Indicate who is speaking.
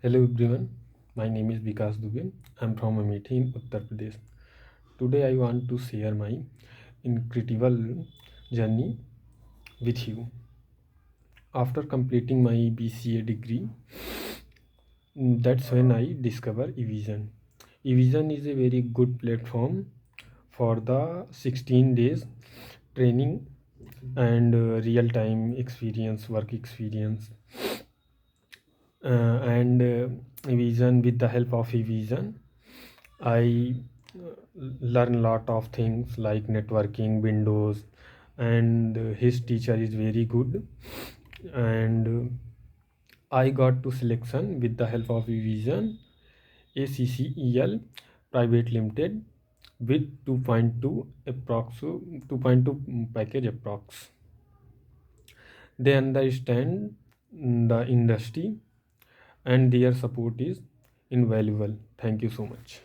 Speaker 1: Hello everyone, my name is Vikas Dubey. I'm from Amethi in Uttar Pradesh. Today I want to share my incredible journey with you. After completing my B.C.A degree, that's when I discovered Evision. Evision is a very good platform for the 16 days training and real-time experience, work experience. And Evision, with the help of Evision, I learn a lot of things like networking, Windows, and his teacher is very good. And I got to selection with the help of Evision, Accel Private Limited with 2.2 package approx. They understand the industry and their support is invaluable. Thank you so much.